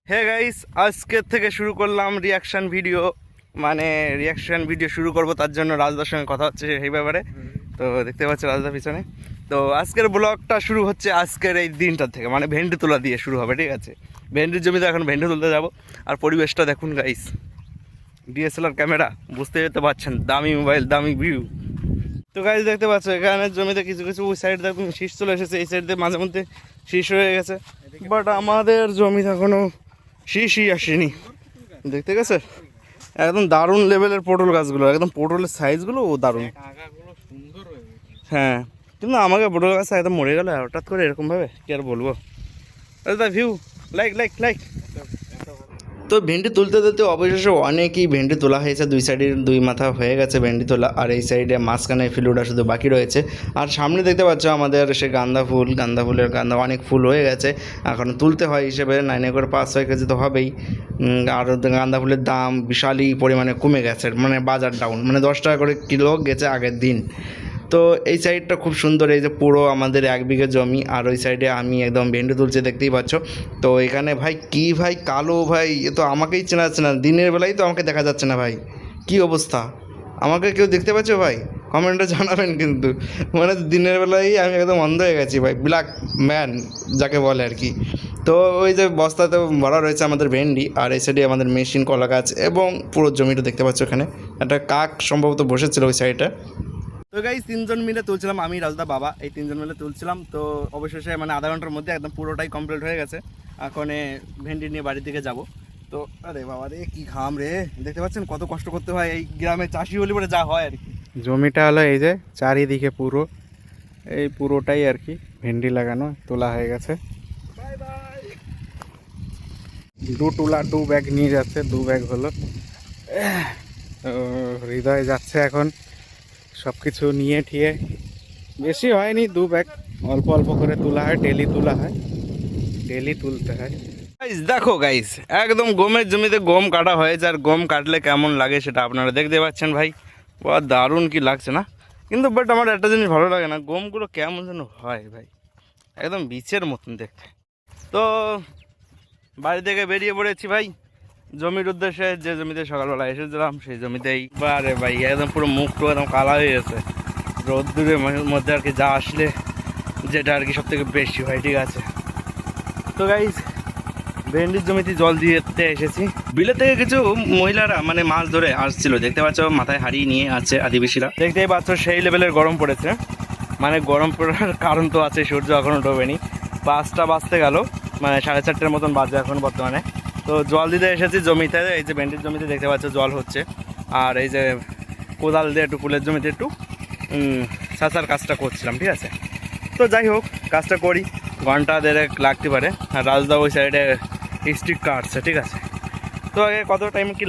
Hey guys, আজকের থেকে শুরু করলাম রিয়াকশান ভিডিও। মানে রিয়াকশান ভিডিও শুরু করব, তার জন্য রাজদার সঙ্গে কথা হচ্ছে সেই ব্যাপারে। তো দেখতে পাচ্ছি রাজদার পিছনে। তো আজকের ব্লগটা শুরু হচ্ছে আজকের এই দিনটার থেকে, মানে ভেন্ডি তোলা দিয়ে শুরু হবে, ঠিক আছে? ভেন্ডির জমিতে এখন ভেন্ডি তুলতে যাব। আর পরিবেশটা দেখুন গাইস, ডিএসএলআর ক্যামেরা, বুঝতে যেতে পারছেন, দামি মোবাইল, দামি ভিউ। তো গাইস দেখতে পাচ্ছ এখানে জমিতে কিছু কিছু ওই সাইড দেখুন শীষ চলে এসেছে, এই সাইড দিয়ে মাঝে মধ্যে শীষ হয়ে গেছে, বাট আমাদের জমিতে এখনো শীষই আসেনি। দেখতে গেছে একদম দারুণ লেভেলের পটল গাছগুলো, একদম পটলের সাইজগুলো ও দারুণ। হ্যাঁ, কিন্তু আমাকে পটল গাছ একদম মরে গেল হঠাৎ করে এরকমভাবে, কি আর বলবো। দাদা ভিউ, লাইক লাইক লাইক। তো ভেন্ডি তুলতে তুলতে অবশেষে অনেকই ভেন্ডি তোলা হয়েছে, দুই সাইডের দুই মাথা হয়ে গেছে ভেন্ডি তোলা। আর এই সাইডে মাঝখানে ফিলুটা শুধু বাকি রয়েছে। আর সামনে দেখতে পাচ্ছ আমাদের সে গাঁদা ফুলের গাঁদা অনেক ফুল হয়ে গেছে, এখন তুলতে হয় হিসেবে 9 করে 5-6 কেজি তো হবেই। আর গাঁদা ফুলের দাম বিশালই পরিমাণে কমে গেছে, মানে বাজার ডাউন, মানে 10 টাকা করে কিলো গেছে আগের দিন। তো এই সাইডটা খুব সুন্দর, এই যে পুরো আমাদের 1 বিঘে জমি, আর ওই সাইডে আমি একদম ভেন্ডি তুলছে দেখতেই পাচ্ছ। তো এখানে ভাই কি ভাই কালো ভাই, এ তো আমাকেই চেনা যাচ্ছে না, দিনের বেলায় তো আমাকে দেখা যাচ্ছে না ভাই, কি অবস্থা? আমাকে কেউ দেখতে পাচ্ছ ভাই? কমেন্টে জানাবেন কিন্তু। মানে দিনের বেলায় আমি একদম অন্ধ হয়ে গেছি ভাই, ব্ল্যাক ম্যান যাকে বলে আর কি। তো ওই যে বস্তাতে ভরা রয়েছে আমাদের ভেন্ডি, আর এই সাইডে আমাদের মেশিন, কলা গাছ এবং পুরো জমিটা দেখতে পাচ্ছ। এখানে একটা কাক সম্ভবত বসেছিল ওই সাইডে। তো গাইস 3জন মিলে তুলছিলাম, আমি, রাজদা, বাবা, এই 3জন মিলে তুলছিলাম। তো অবশেষে মানে আধা ঘন্টার মধ্যে একদম পুরোটাই কমপ্লিট হয়ে গেছে। এখন ভেন্ডি নিয়ে বাড়ির দিকে যাব। তো আরে বাবা রে, কি ঘাম রে, দেখতে পাচ্ছেন কত কষ্ট করতে হয় এই গ্রামে, চাষি হলে পরে যা হয় আর কি। জমিটা হলো এই যে চারিদিকে পুরো এই পুরোটাই আর কি ভেন্ডি লাগানো, তোলা হয়ে গেছে। টু ব্যাগ নিয়ে যাচ্ছে, 2 ব্যাগ হলো। তো হৃদয় যাচ্ছে এখন সব কিছু নিয়ে ঠিয়ে, বেশি হয়নি 2 ব্যাগ, অল্প অল্প করে তোলা হয়, ডেলি তোলা হয়, ডেলি তুলতে হয়। গাইস দেখো গাইস, একদম গমের জমিতে গম কাটা হয়েছে, আর গম কাটলে কেমন লাগে সেটা আপনারা দেখতে পাচ্ছেন ভাই। বা দারুণ কি লাগছে না? কিন্তু বাট আমার একটা জিনিস ভালো লাগে না, গমগুলো কেমন যেন হয় ভাই, একদম বিচের মতন দেখতে। তো বাড়ি থেকে বেরিয়ে পড়েছি ভাই জমির উদ্দেশ্যে, যে জমিতে সকালবেলা এসেছিলাম সেই জমিতেই। বারে ভাই একদম পুরো মুখটা একদম কালা হয়ে গেছে রোদ্দুরের মধ্যে আর কি, যা আসলে যেটা আর কি সব থেকে বেশি হয়, ঠিক আছে? তো গাইস ভেন্ডির জমিতে জল দিতে এসেছি। বিলে থেকে কিছু মহিলারা মানে মাছ ধরে আসছিল, দেখতে পাচ্ছ মাথায় হারিয়ে নিয়ে আছে আদিবাসীরা, দেখতেই পাচ্ছ সেই লেভেলের গরম পড়েছে। মানে গরম পড়ার কারণ তো আছে, সূর্য এখনও ডোবেনি, 5টা বাজতে গেল, মানে 4:30টার মতন বাজে এখন বর্তমানে। তো জল দিতে এসেছি জমিতে, এই যে ভেন্ডির জমিতে দেখতে পাচ্ছ জল হচ্ছে। আর এই যে কোদাল দিয়ে একটু ফুলের জমিতে একটু চাষার কাজটা করছিলাম, ঠিক আছে? তো যাই হোক, কাজটা করি, ঘন্টা 1.5 লাগতে পারে। আর রাজদা ওই সাইডে স্টিক কাটছে, ঠিক আছে? তো আগে কত টাইম কি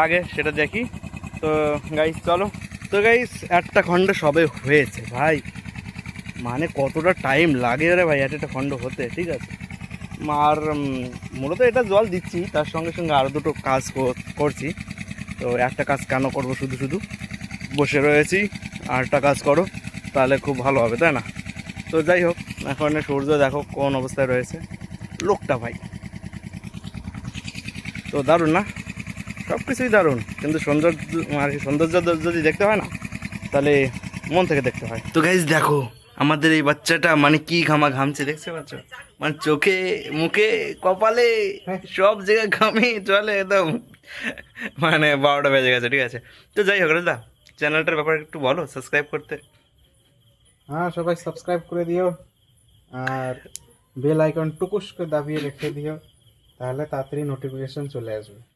লাগে সেটা দেখি। তো গাইস চলো। তো গাইস 1টা খণ্ড সবে হয়েছে ভাই, মানে কতটা টাইম লাগে রে ভাই একটা খণ্ড হতে, ঠিক আছে? আর মূলত এটা জল দিচ্ছি, তার সঙ্গে সঙ্গে আরও 2টো কাজ করছি। তো একটা কাজ কেন করবো, শুধু শুধু বসে রয়েছি, আরেকটা কাজ করো তাহলে খুব ভালো হবে, তাই না? তো যাই হোক, এখন সূর্য দেখো কোন অবস্থায় রয়েছে, লোকটা ভাই তো দারুণ না? সব কিছুই দারুণ, কিন্তু সৌন্দর্য আর কি, সৌন্দর্য যদি দেখতে হয় না তাহলে মন থেকে দেখতে হয়। তো গাইজ দেখো আমাদের এই বাচ্চাটা মানে কি ঘামছে, দেখতে পাচ্ছ? মানে চোখে, মুখে, কপালে, সব জায়গায় ঘামে চলে একদম, মানে 12টা বেজে গেছে, ঠিক আছে? তো যাই হোক দাদা, চ্যানেলটার ব্যাপারে একটু বলো, সাবস্ক্রাইব করতে। হ্যাঁ, সবাই সাবস্ক্রাইব করে দিও, আর বেল আইকন টুকুস করে দাবিয়ে রেখে দিও, তাহলে তাড়াতাড়ি নোটিফিকেশন চলে আসবে।